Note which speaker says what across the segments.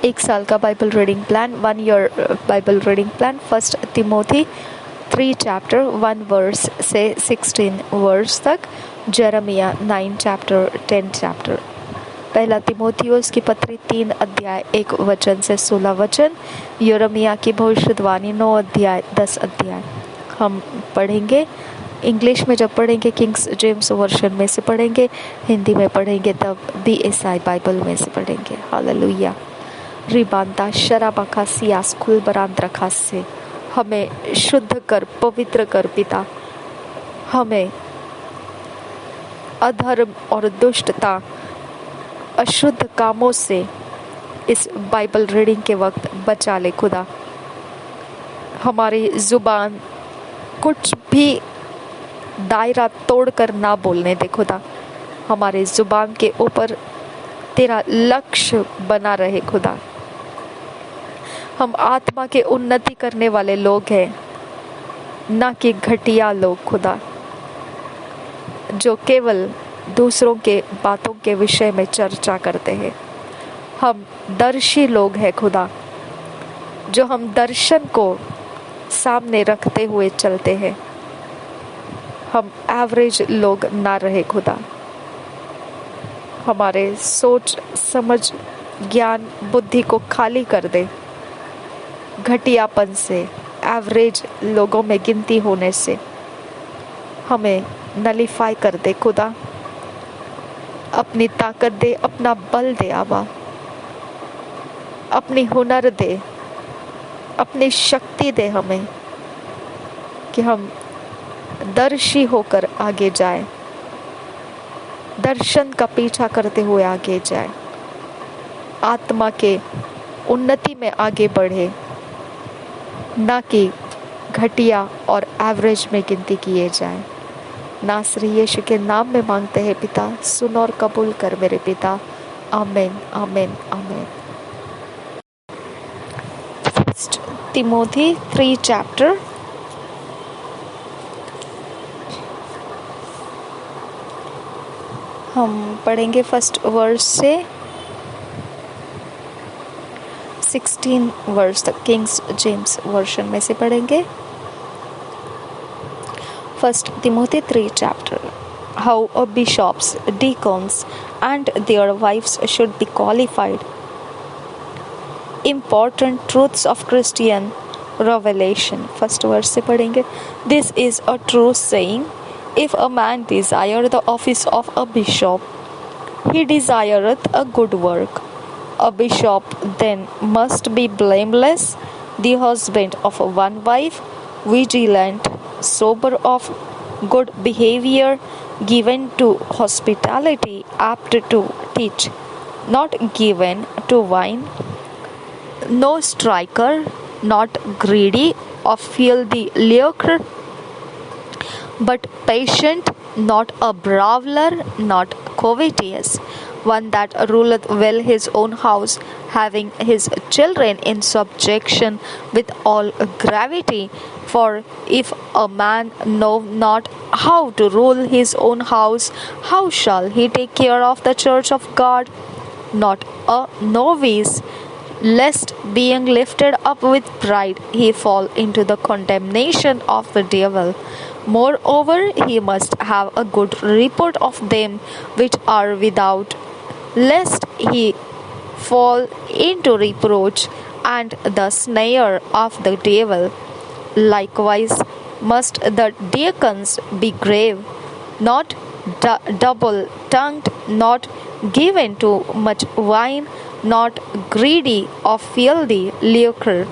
Speaker 1: एक साल का Bible reading plan, 1 year Bible reading plan. First Timothy 3 chapter 1 verse से 16 वर्स तक, जेरेमिया 9 चैप्टर 10 चैप्टर। पहला तिमोथियुस की पत्री 3 अध्याय 1 वचन से 16 वचन, यिर्मयाह की भविष्यवाणी 9 अध्याय 10 अध्याय। हम पढ़ेंगे इंग्लिश में, जब पढ़ेंगे किंग्स जेम्स वर्जन में से पढ़ेंगे, हिंदी में पढ़ेंगे तब BSI बाइबल में से पढ़ेंगे। हालेलुया। रिबांता शराबाका सियास खुल बरांद्रखा से हमें शुद्ध कर, पवित्र कर पिता। हमें अधर्म और दुष्टता, अशुद्ध कामों से इस बाइबल रीडिंग के वक्त बचा ले खुदा। हमारी जुबान कुछ भी दायरा तोड़कर ना बोलने दे खुदा। हमारे जुबान के ऊपर तेरा लक्ष्य बना रहे खुदा। हम आत्मा के उन्नति करने वाले लोग हैं, ना कि घटिया लोग खुदा, जो केवल दूसरों के बातों के विषय में चर्चा करते हैं। हम दर्शी लोग हैं खुदा, जो हम दर्शन को सामने रखते हुए चलते हैं। हम एवरेज लोग ना रहे खुदा। हमारे सोच समझ ज्ञान बुद्धि को खाली कर दे घटियापन से, एवरेज लोगों में गिनती होने से। हमें नलीफाई कर दे खुदा। अपनी ताकत दे, अपना बल दे आबा, अपनी हुनर दे, अपनी शक्ति दे हमें, कि हम दर्शी होकर आगे जाए, दर्शन का पीछा करते हुए आगे जाए, आत्मा के उन्नति में आगे बढ़े, ना कि घटिया और एवरेज में गिनती किए जाए। नासरी यीशु के नाम में मांगते हैं पिता, सुन और कबूल कर मेरे पिता। आमीन आमीन आमीन। फर्स्ट तिमोथी 3 चैप्टर हम पढ़ेंगे फर्स्ट वर्स से 16 वर्स तक, किंग्स जेम्स वर्जन में से पढ़ेंगे। First Timothy 3 chapter, how bishops, deacons and their wives should be qualified. Important truths of Christian revelation. First verse से पढ़ेंगे। This is a true saying, if a man desire the office of a bishop, he desireth a good work. A bishop then must be blameless, the husband of one wife, vigilant, sober of good behavior, given to hospitality, apt to teach, not given to wine, no striker, not greedy of filthy lucre, but patient, not a brawler, not covetous, one that ruleth well his own house, having his children in subjection with all gravity. For if a man know not how to rule his own house, how shall he take care of the church of God? Not a novice, lest being lifted up with pride he fall into the condemnation of the devil. Moreover, he must have a good report of them which are without, lest he fall into reproach and the snare of the devil. Likewise must the deacons be grave, not double-tongued, not given to much wine, not greedy of filthy lucre,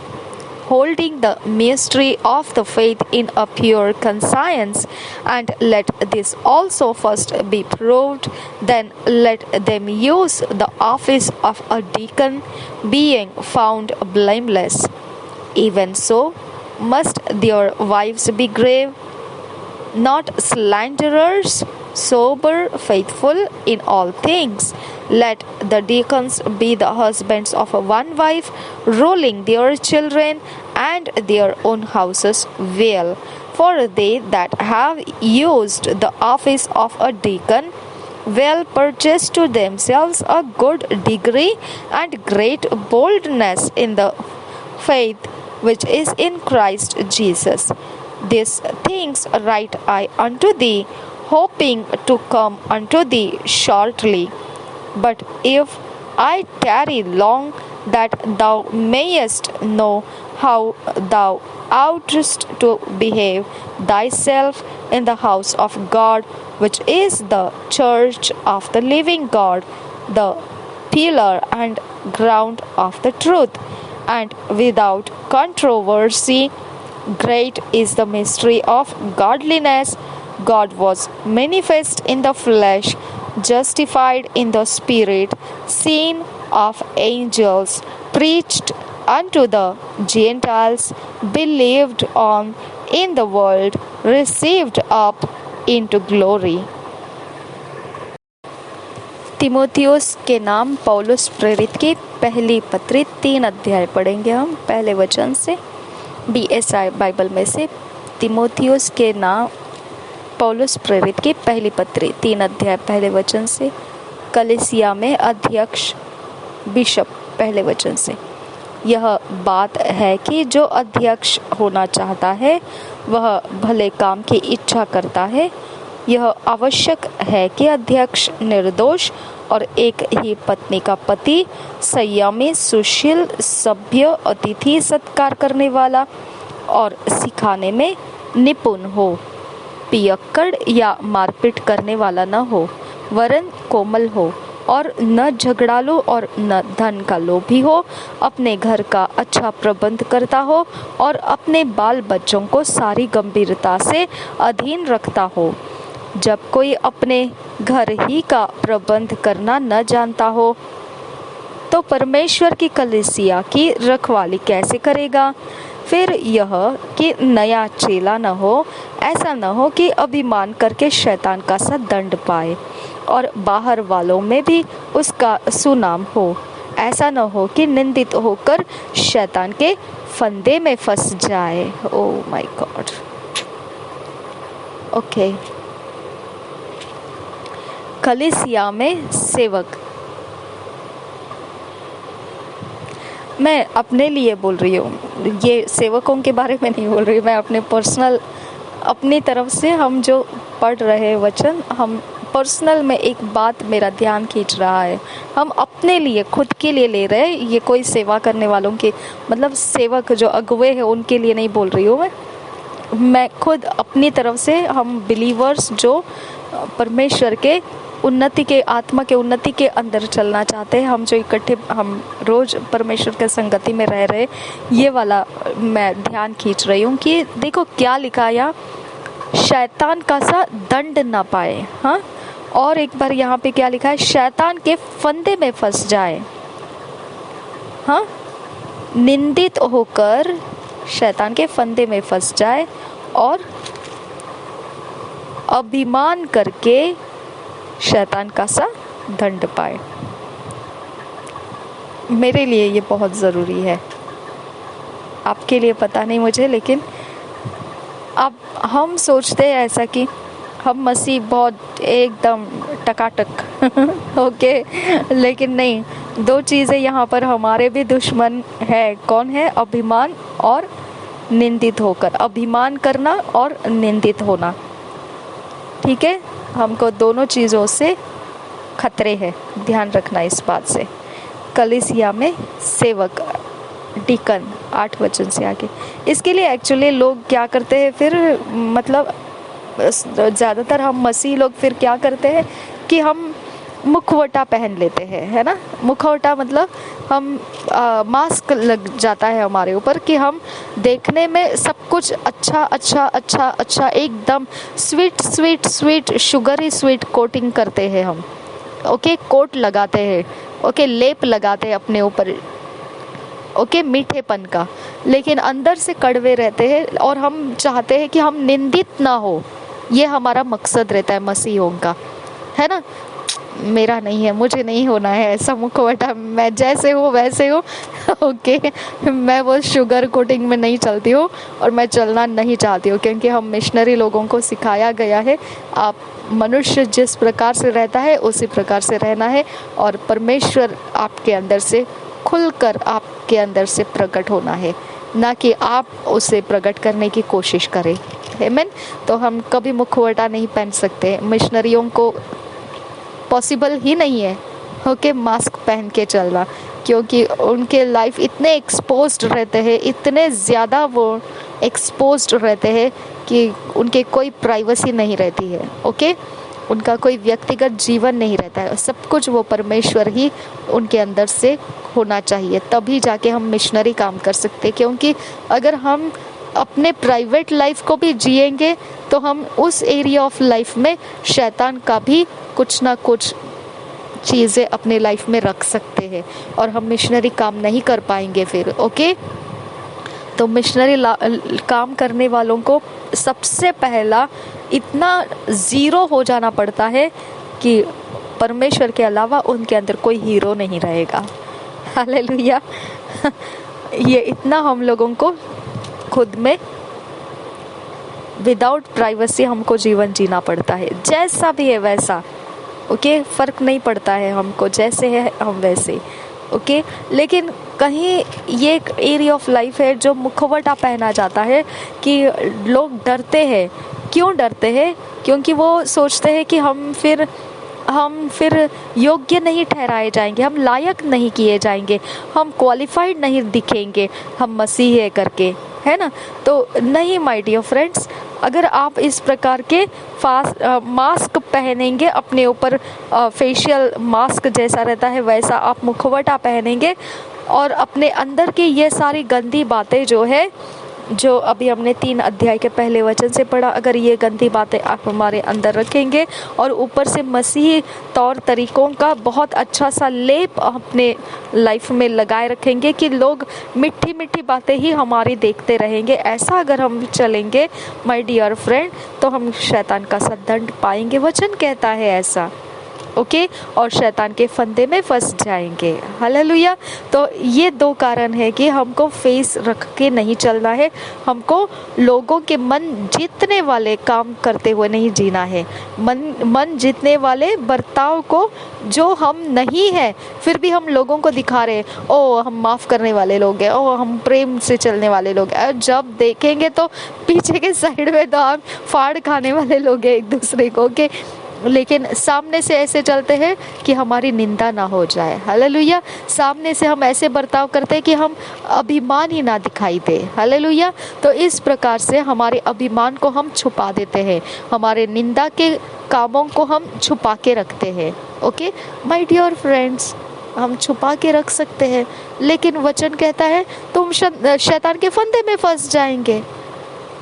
Speaker 1: holding the mystery of the faith in a pure conscience. And let this also first be proved, then let them use the office of a deacon, being found blameless. Even so must their wives be grave, not slanderers, sober, faithful in all things. Let the deacons be the husbands of one wife, ruling their children and their own houses well. For they that have used the office of a deacon well purchased to themselves a good degree and great boldness in the faith which is in Christ Jesus. These things write I unto thee, hoping to come unto thee shortly. But if I tarry long, that thou mayest know how thou oughtest to behave thyself in the house of God, which is the church of the living God, the pillar and ground of the truth. And without controversy, great is the mystery of godliness. God was manifest in the flesh, justified in the spirit, seen of angels, preached unto the Gentiles, believed on in the world, received up into glory. तिमोथियुस के नाम पौलुस प्रेरित की पहली पत्री 3 अध्याय पढ़ेंगे हम पहले वचन से। BSI बाइबल में से तिमोथियुस के नाम पौलुस प्रेरित की पहली पत्री 3 अध्याय पहले वचन से। कलीसिया में अध्यक्ष बिशप पहले वचन से। यह बात है कि जो अध्यक्ष होना चाहता है वह भले काम की इच्छा करता है। यह आवश्यक है कि अध्यक्ष निर्दोष और एक ही पत्नी का पति, संयमी, सुशील, सभ्य, अतिथि सत्कार करने वाला और सिखाने में निपुण हो, पियक्कड़ या मारपीट करने वाला न हो, वरन कोमल हो और न झगड़ालू और न धन का लोभी हो, अपने घर का अच्छा प्रबंध करता हो और अपने बाल बच्चों को सारी गंभीरता से अधीन रखता हो। जब कोई अपने घर ही का प्रबंध करना न जानता हो तो परमेश्वर की कलीसिया की रखवाली कैसे करेगा? फिर यह कि नया चेला न हो, ऐसा न हो कि अभिमान करके शैतान का सा दंड पाए और बाहर वालों में भी उसका सुनाम हो। ऐसा न हो कि निंदित होकर शैतान के फंदे में फंस जाए। Oh my God. ओके। कलीसिया में सेवक, मैं अपने लिए बोल रही हूँ, ये सेवकों के बारे में नहीं बोल रही, मैं अपने पर्सनल अपनी तरफ से हम जो पढ़ रहे वचन, हम पर्सनल में एक बात मेरा ध्यान खींच रहा है, हम अपने लिए खुद के लिए ले रहे हैं। ये कोई सेवा करने वालों के मतलब सेवक जो अगुवे हैं उनके लिए नहीं बोल रही हूँ मैं खुद अपनी तरफ से, हम बिलीवर्स जो परमेश्वर के उन्नति के, आत्मा के उन्नति के अंदर चलना चाहते हैं, हम जो इकट्ठे हम रोज परमेश्वर के संगति में रह रहे, ये वाला मैं ध्यान खींच रही हूँ कि देखो क्या लिखा है, शैतान का सा दंड ना पाए। हाँ, और एक बार यहाँ पे क्या लिखा है, शैतान के फंदे में फंस जाए। हाँ, निंदित होकर शैतान के फंदे में फंस जाए और अभिमान करके शैतान का सा दंड पाए। मेरे लिए ये बहुत ज़रूरी है, आपके लिए पता नहीं मुझे, लेकिन अब हम सोचते हैं ऐसा कि हम मसीह बहुत एकदम टकाटक ओके, लेकिन नहीं, दो चीज़ें यहाँ पर हमारे भी दुश्मन है। कौन है? अभिमान और निंदित होकर, अभिमान करना और निंदित होना। ठीक है, हमको दोनों चीज़ों से खतरे हैं, ध्यान रखना इस बात से। कलीसिया में सेवक, डिकन 8 वचन से आगे, इसके लिए एक्चुअली लोग क्या करते हैं फिर, मतलब ज़्यादातर हम मसीह लोग फिर क्या करते हैं कि हम मुखवटा पहन लेते हैं, है ना। मुखवटा मतलब हम मास्क लग जाता है हमारे ऊपर कि हम देखने में सब कुछ अच्छा अच्छा अच्छा अच्छा एकदम sweet sweet sweet sugary sweet coating करते हैं हम। ओके, कोट लगाते हैं, ओके, लेप लगाते हैं अपने ऊपर, ओके, मीठेपन का, लेकिन अंदर से कड़वे रहते हैं और हम चाहते हैं कि हम निंदित ना हो। ये हमारा मकसद रहता है मसीहों का, है ना। मेरा नहीं है, मुझे नहीं होना है ऐसा मुखौटा, मैं जैसे हूँ वैसे हूँ। ओके, मैं वो शुगर कोटिंग में नहीं चलती हूँ और मैं चलना नहीं चाहती हूँ, क्योंकि हम मिशनरी लोगों को सिखाया गया है आप मनुष्य जिस प्रकार से रहता है उसी प्रकार से रहना है, और परमेश्वर आपके अंदर से खुलकर आपके अंदर से प्रकट होना है, ना कि आप उसे प्रकट करने की कोशिश करें। आमीन। तो हम कभी मुखौटा नहीं पहन सकते, मिशनरियों को पॉसिबल ही नहीं है ओके मास्क पहन के चलना, क्योंकि उनके लाइफ इतने एक्सपोज्ड रहते हैं, इतने ज़्यादा वो एक्सपोज्ड रहते हैं कि उनके कोई प्राइवेसी नहीं रहती है। ओके, उनका कोई व्यक्तिगत जीवन नहीं रहता है, सब कुछ वो परमेश्वर ही उनके अंदर से होना चाहिए, तभी जाके हम मिशनरी काम कर सकते। क्योंकि अगर हम अपने प्राइवेट लाइफ को भी जिएंगे तो हम उस एरिया ऑफ लाइफ में शैतान का भी कुछ ना कुछ चीज़ें अपने लाइफ में रख सकते हैं और हम मिशनरी काम नहीं कर पाएंगे फिर। ओके, तो मिशनरी काम करने वालों को सबसे पहला इतना ज़ीरो हो जाना पड़ता है कि परमेश्वर के अलावा उनके अंदर कोई हीरो नहीं रहेगा। हालेलुया। ये इतना हम लोगों को खुद में विदाउट प्राइवेसी हमको जीवन जीना पड़ता है, जैसा भी है वैसा। ओके, फ़र्क नहीं पड़ता है हमको, जैसे है हम वैसे। ओके, लेकिन कहीं ये एक एरिया ऑफ लाइफ है जो मुखौटा पहना जाता है कि लोग डरते हैं। क्यों डरते हैं? क्योंकि वो सोचते हैं कि हम फिर योग्य नहीं ठहराए जाएंगे, हम लायक नहीं किए जाएंगे, हम क्वालिफाइड नहीं दिखेंगे हम मसीह है करके, है ना। तो नहीं माय डियर फ्रेंड्स, अगर आप इस प्रकार के मास्क पहनेंगे, अपने ऊपर फेशियल मास्क जैसा रहता है वैसा आप मुखौटा पहनेंगे, और अपने अंदर की ये सारी गंदी बातें जो अभी हमने 3 अध्याय के पहले वचन से पढ़ा, अगर ये गंदी बातें आप हमारे अंदर रखेंगे और ऊपर से मसीही तौर तरीकों का बहुत अच्छा सा लेप अपने लाइफ में लगाए रखेंगे कि लोग मीठी मीठी बातें ही हमारी देखते रहेंगे, ऐसा अगर हम चलेंगे माय डियर फ्रेंड, तो हम शैतान का सदंड पाएंगे। वचन कहता है ऐसा। ओके, और शैतान के फंदे में फंस जाएंगे। हालेलुया। तो ये 2 कारण है कि हमको फेस रख के नहीं चलना है, हमको लोगों के मन जीतने वाले काम करते हुए नहीं जीना है, मन जीतने वाले बर्ताव को जो हम नहीं है फिर भी हम लोगों को दिखा रहे हैं, ओ हम माफ़ करने वाले लोग हैं, ओ हम प्रेम से चलने वाले लोग हैं, और जब देखेंगे तो पीछे के साइड में तो हम फाड़ खाने वाले लोग हैं एक दूसरे को के, लेकिन सामने से ऐसे चलते हैं कि हमारी निंदा ना हो जाए। हालेलुया। सामने से हम ऐसे बर्ताव करते हैं कि हम अभिमान ही ना दिखाई दे। हालेलुया। तो इस प्रकार से हमारे अभिमान को हम छुपा देते हैं, हमारे निंदा के कामों को हम छुपा के रखते हैं। ओके माय डियर फ्रेंड्स, हम छुपा के रख सकते हैं, लेकिन वचन कहता है तुम शैतान के फंदे में फंस जाएंगे।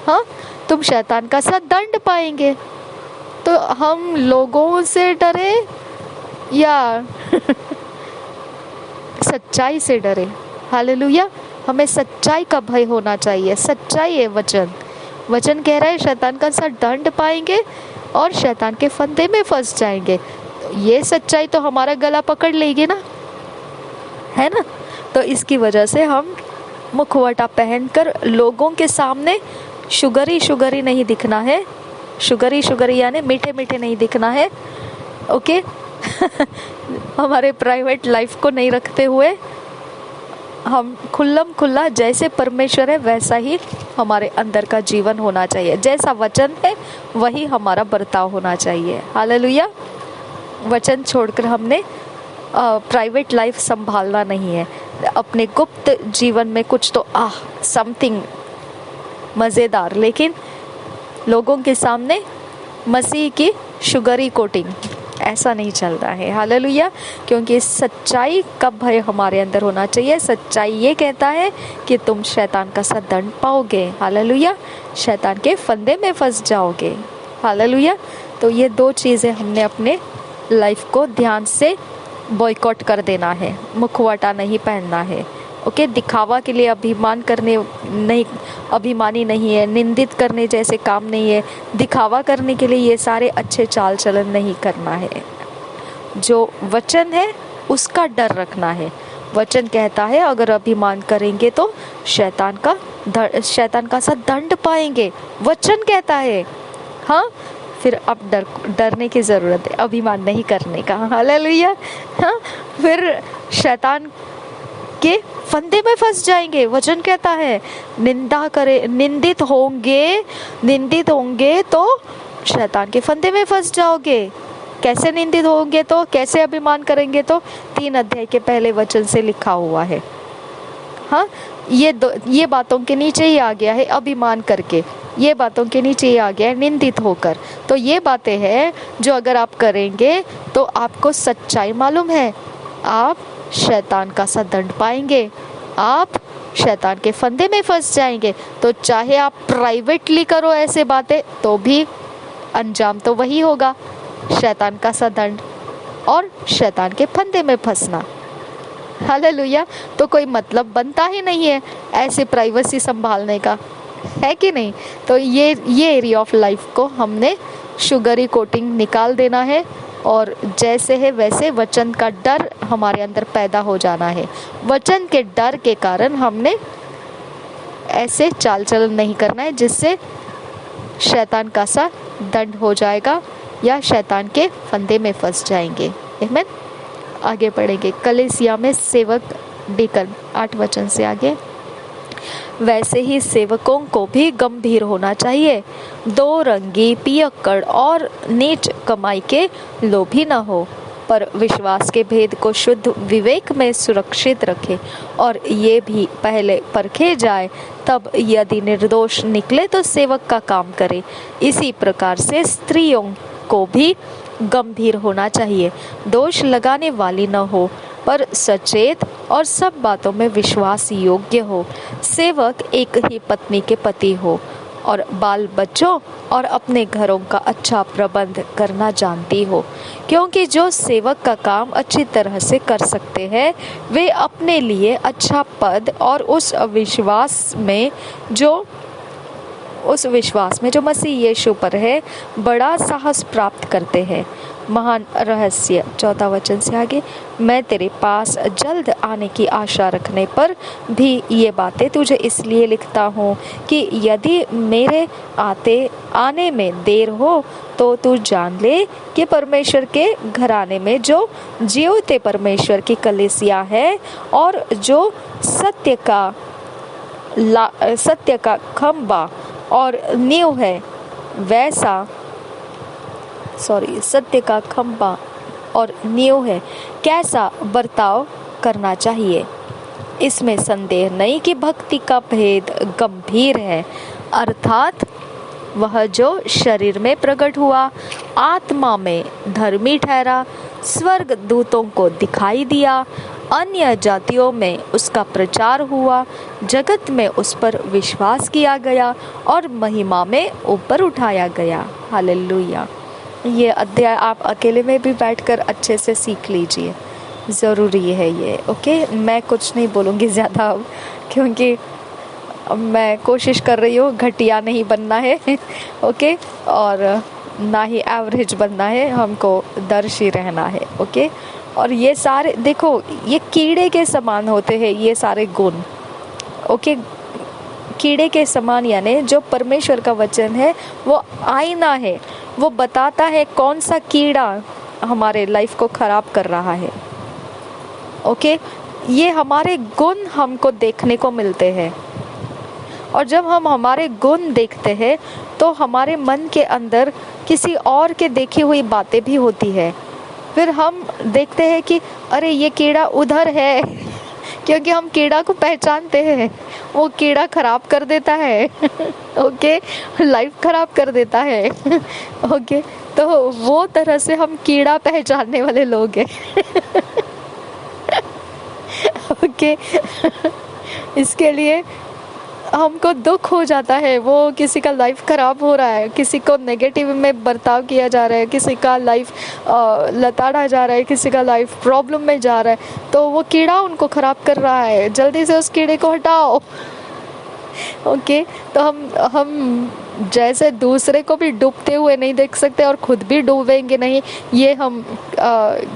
Speaker 1: हाँ, तुम शैतान का सा दंड पाएंगे। तो हम लोगों से डरे या सच्चाई से डरे? हालेलुया। हमें सच्चाई का भय होना चाहिए, सच्चाई है वचन कह रहा है शैतान का सा दंड पाएंगे और शैतान के फंदे में फंस जाएंगे। ये सच्चाई तो हमारा गला पकड़ लेगी ना, है ना। तो इसकी वजह से हम मुखौटा पहनकर लोगों के सामने शुगरी नहीं दिखना है, शुगरी यानी मीठे मीठे नहीं दिखना है। ओके हमारे प्राइवेट लाइफ को नहीं रखते हुए हम खुल्ला जैसे परमेश्वर है वैसा ही हमारे अंदर का जीवन होना चाहिए, जैसा वचन है वही हमारा बर्ताव होना चाहिए। हालेलुया। वचन छोड़कर हमने प्राइवेट लाइफ संभालना नहीं है, अपने गुप्त जीवन में कुछ तो समथिंग मज़ेदार, लेकिन लोगों के सामने मसीह की शुगरी कोटिंग, ऐसा नहीं चलता है। हालेलुया। क्योंकि सच्चाई का भय हमारे अंदर होना चाहिए। सच्चाई ये कहता है कि तुम शैतान का सा दंड पाओगे। हालेलुया। शैतान के फंदे में फंस जाओगे। हालेलुया। तो ये 2 चीज़ें हमने अपने लाइफ को ध्यान से बॉयकॉट कर देना है। मुखौटा नहीं पहनना है। ओके, दिखावा के लिए अभिमानी नहीं है, निंदित करने जैसे काम नहीं है, दिखावा करने के लिए ये सारे अच्छे चाल चलन नहीं करना है। जो वचन है उसका डर रखना है। वचन कहता है अगर अभिमान करेंगे तो शैतान का सा दंड पाएंगे, वचन कहता है। हाँ, फिर अब डरने की जरूरत है, अभिमान नहीं करने का। हालेलुया। हाँ, फिर शैतान के फंदे में फंस जाएंगे। वचन कहता है निंदित होंगे तो शैतान के फंदे में फंस जाओगे। कैसे निंदित होंगे तो, कैसे अभिमान करेंगे तो 3 अध्याय के पहले वचन से लिखा हुआ है। हाँ, ये बातों के नीचे ही आ गया है अभिमान करके, ये बातों के नीचे ही आ गया है निंदित होकर। तो ये बातें हैं जो अगर आप करेंगे तो आपको सच्चाई मालूम है, आप शैतान का सा दंड पाएंगे, आप शैतान के फंदे में फंस जाएंगे। तो चाहे आप प्राइवेटली करो ऐसे बातें तो भी अंजाम तो वही होगा, शैतान का सा दंड और शैतान के फंदे में फंसना। हालेलुया। तो कोई मतलब बनता ही नहीं है ऐसे प्राइवेसी संभालने का, है कि नहीं। तो ये एरिया ऑफ लाइफ को हमने शुगरी कोटिंग निकाल देना है और जैसे है वैसे वचन का डर हमारे अंदर पैदा हो जाना है। वचन के डर के कारण हमने ऐसे चाल चलन नहीं करना है जिससे शैतान का सा दंड हो जाएगा या शैतान के फंदे में फंस जाएंगे। आमीन। आगे पढ़ेंगे कलीसिया में सेवक डीकन 8 वचन से आगे। वैसे ही सेवकों को भी गंभीर होना चाहिए, 2 रंगी, पियक्कड़ और नीच कमाई के लोभी न हो, पर विश्वास के भेद को शुद्ध विवेक में सुरक्षित रखे और ये भी पहले परखे जाए, तब यदि निर्दोष निकले तो सेवक का काम करे। इसी प्रकार से स्त्रियों को भी गंभीर होना चाहिए, दोष लगाने वाली न हो, पर सचेत और सब बातों में विश्वास योग्य हो। सेवक एक ही पत्नी के पति हो और बाल बच्चों और अपने घरों का अच्छा प्रबंध करना जानती हो, क्योंकि जो सेवक का काम अच्छी तरह से कर सकते हैं वे अपने लिए अच्छा पद और उस विश्वास में जो मसीह यीशु पर है बड़ा साहस प्राप्त करते हैं। महान रहस्य 14 वचन से आगे। मैं तेरे पास जल्द आने की आशा रखने पर भी ये बातें तुझे इसलिए लिखता हूँ कि यदि मेरे आने में देर हो तो तू जान ले कि परमेश्वर के घराने में जो जीवते परमेश्वर की कलीसिया है और जो सत्य का खंबा और नींव है, सत्य का खंबा और नींव है, कैसा बर्ताव करना चाहिए। इसमें संदेह नहीं कि भक्ति का भेद गंभीर है, अर्थात वह जो शरीर में प्रकट हुआ, आत्मा में धर्मी ठहरा, स्वर्ग दूतों को दिखाई दिया, अन्य जातियों में उसका प्रचार हुआ, जगत में उस पर विश्वास किया गया और महिमा में ऊपर उठाया गया। हालेलुया। ये अध्याय आप अकेले में भी बैठकर अच्छे से सीख लीजिए, ज़रूरी है ये। ओके, मैं कुछ नहीं बोलूँगी ज़्यादा अब, क्योंकि मैं कोशिश कर रही हूँ घटिया नहीं बनना है। ओके, और ना ही एवरेज बनना है, हमको दर्शी रहना है। ओके, और ये सारे देखो, ये कीड़े के समान होते हैं ये सारे गुण। ओके, कीड़े के समान यानी जो परमेश्वर का वचन है वो आईना है, वो बताता है कौन सा कीड़ा हमारे लाइफ को खराब कर रहा है। ओके, ये हमारे गुण हमको देखने को मिलते हैं और जब हम हमारे गुण देखते हैं तो हमारे मन के अंदर किसी और के देखी हुई बातें भी होती है। फिर हम देखते हैं कि अरे ये कीड़ा उधर है, क्योंकि हम कीड़ा को पहचानते हैं, वो कीड़ा खराब कर देता है। ओके, लाइफ खराब कर देता है। ओके, तो वो तरह से हम कीड़ा पहचानने वाले लोग हैं। ओके, इसके लिए हमको दुख हो जाता है, वो किसी का लाइफ खराब हो रहा है, किसी को नेगेटिव में बर्ताव किया जा रहा है, किसी का लाइफ लताड़ा जा रहा है, किसी का लाइफ प्रॉब्लम में जा रहा है, तो वो कीड़ा उनको खराब कर रहा है, जल्दी से उस कीड़े को हटाओ। ओके, तो हम जैसे दूसरे को भी डूबते हुए नहीं देख सकते और खुद भी डूबेंगे नहीं, ये हम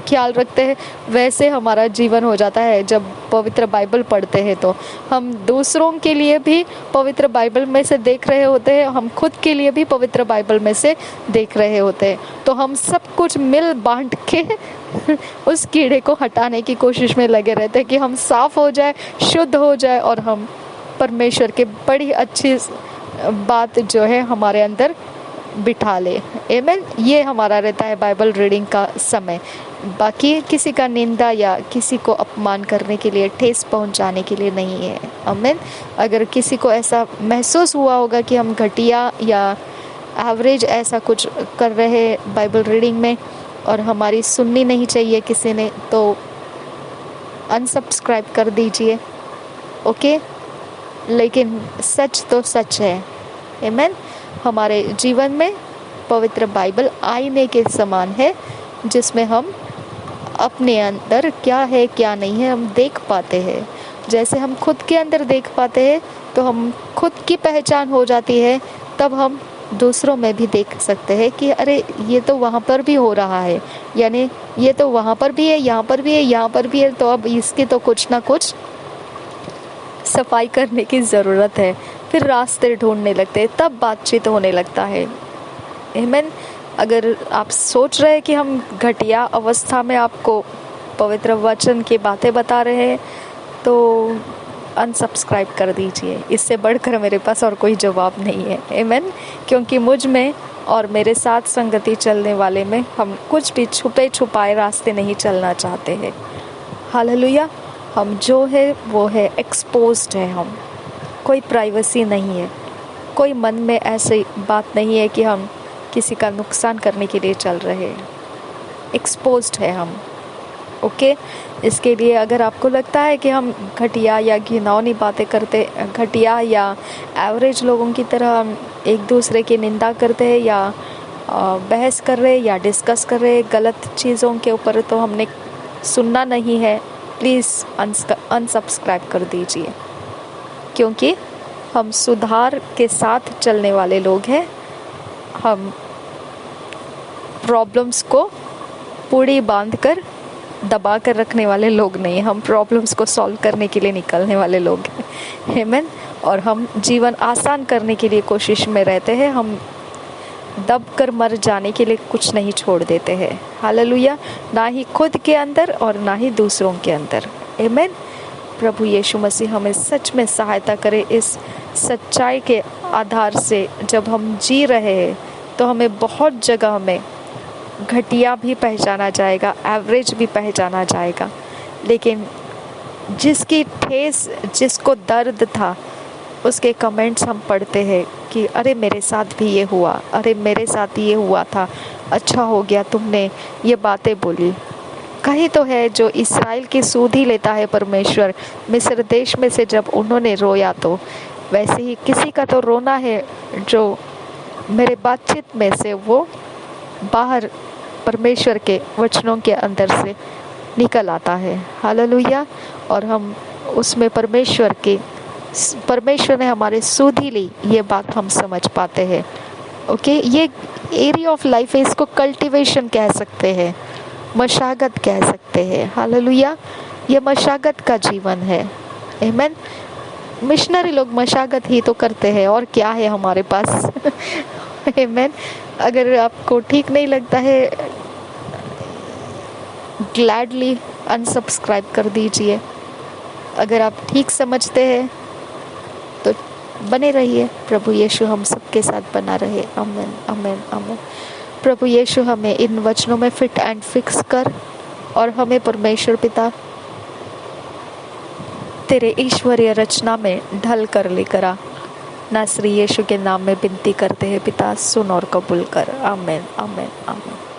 Speaker 1: ख्याल रखते हैं, वैसे हमारा जीवन हो जाता है। जब पवित्र बाइबल पढ़ते हैं तो हम दूसरों के लिए भी पवित्र बाइबल में से देख रहे होते हैं, हम खुद के लिए भी पवित्र बाइबल में से देख रहे होते हैं। तो हम सब कुछ मिल बांट के उस कीड़े को हटाने की कोशिश में लगे रहते हैं कि हम साफ हो जाए, शुद्ध हो जाए और हम परमेश्वर के बड़ी अच्छी बात जो है हमारे अंदर बिठा ले। आमीन। ये हमारा रहता है बाइबल रीडिंग का समय। बाकी किसी का निंदा या किसी को अपमान करने के लिए, ठेस पहुंचाने के लिए नहीं है। आमीन। अगर किसी को ऐसा महसूस हुआ होगा कि हम घटिया या एवरेज ऐसा कुछ कर रहे बाइबल रीडिंग में और हमारी सुननी नहीं चाहिए किसी ने, तो अनसब्सक्राइब कर दीजिए। ओके। लेकिन सच तो सच है। आमीन। हमारे जीवन में पवित्र बाइबल आईने के समान है, जिसमें हम अपने अंदर क्या है क्या नहीं है हम देख पाते हैं। जैसे हम खुद के अंदर देख पाते हैं तो हम खुद की पहचान हो जाती है, तब हम दूसरों में भी देख सकते हैं कि अरे ये तो वहाँ पर भी हो रहा है, यानी ये तो वहाँ पर भी है, यहाँ पर भी है, यहाँ पर भी है, तो अब इसकी तो कुछ ना कुछ सफाई करने की ज़रूरत है। फिर रास्ते ढूंढने लगते हैं, तब बातचीत होने लगता है। आमीन। अगर आप सोच रहे हैं कि हम घटिया अवस्था में आपको पवित्र वचन की बातें बता रहे हैं, तो अनसब्सक्राइब कर दीजिए। इससे बढ़कर मेरे पास और कोई जवाब नहीं है। आमीन। क्योंकि मुझ में और मेरे साथ संगति चलने वाले में हम कुछ भी छुपे छुपाए रास्ते नहीं चलना चाहते हैं। हालेलुया। हम जो है वो है, एक्सपोज्ड है हम, कोई प्राइवेसी नहीं है, कोई मन में ऐसी बात नहीं है कि हम किसी का नुकसान करने के लिए चल रहे हैं। एक्सपोज्ड है हम। ओके। इसके लिए अगर आपको लगता है कि हम घटिया या घिनौनी बातें करते, घटिया या एवरेज लोगों की तरह हम एक दूसरे की निंदा करते हैं या बहस कर रहे या डिस्कस कर रहे गलत चीज़ों के ऊपर, तो हमने सुनना नहीं है। प्लीज़ अनसब्सक्राइब कर दीजिए, क्योंकि हम सुधार के साथ चलने वाले लोग हैं। हम प्रॉब्लम्स को पूड़ी बांध कर दबा कर रखने वाले लोग नहीं, हम प्रॉब्लम्स को सॉल्व करने के लिए निकलने वाले लोग हैं। आमीन। और हम जीवन आसान करने के लिए कोशिश में रहते हैं, हम दब कर मर जाने के लिए कुछ नहीं छोड़ देते हैं। हालेलुया। ना ही खुद के अंदर और ना ही दूसरों के अंदर। आमीन। प्रभु यीशु मसीह हमें सच में सहायता करे। इस सच्चाई के आधार से जब हम जी रहे हैं तो हमें बहुत जगह में घटिया भी पहचाना जाएगा, एवरेज भी पहचाना जाएगा, लेकिन जिसकी ठेस, जिसको दर्द था, उसके कमेंट्स हम पढ़ते हैं कि अरे मेरे साथ भी ये हुआ, अरे मेरे साथ ये हुआ था, अच्छा हो गया तुमने ये बातें बोली। कहीं तो है जो इस्राएल की सूध ही लेता है परमेश्वर। मिस्र देश में से जब उन्होंने रोया, तो वैसे ही किसी का तो रोना है जो मेरे बातचीत में से वो बाहर परमेश्वर के वचनों के अंदर से निकल आता है। हालेलुया। और हम उसमें परमेश्वर ने हमारे सूध ही ली, ये बात हम समझ पाते हैं। ओके। ये एरिया ऑफ लाइफ है, इसको कल्टीवेशन कह सकते हैं, मशागत कह सकते हैं। हालेलुया। ये मशागत का जीवन है। आमीन। मिशनरी लोग मशागत ही तो करते हैं, और क्या है हमारे पास। आमीन। अगर आपको ठीक नहीं लगता है, ग्लैडली अनसब्सक्राइब कर दीजिए। अगर आप ठीक समझते हैं तो बने रहिए। प्रभु यीशु हम सबके साथ बना रहे। आमीन, आमीन, आमीन। प्रभु यीशु हमें इन वचनों में फिट एंड फिक्स कर, और हमें परमेश्वर पिता तेरे ईश्वरीय रचना में ढल कर लेकर आ। नासरी यीशु के नाम में विनती करते हैं पिता, सुन और कबूल कर। आमीन, आमीन, आमीन।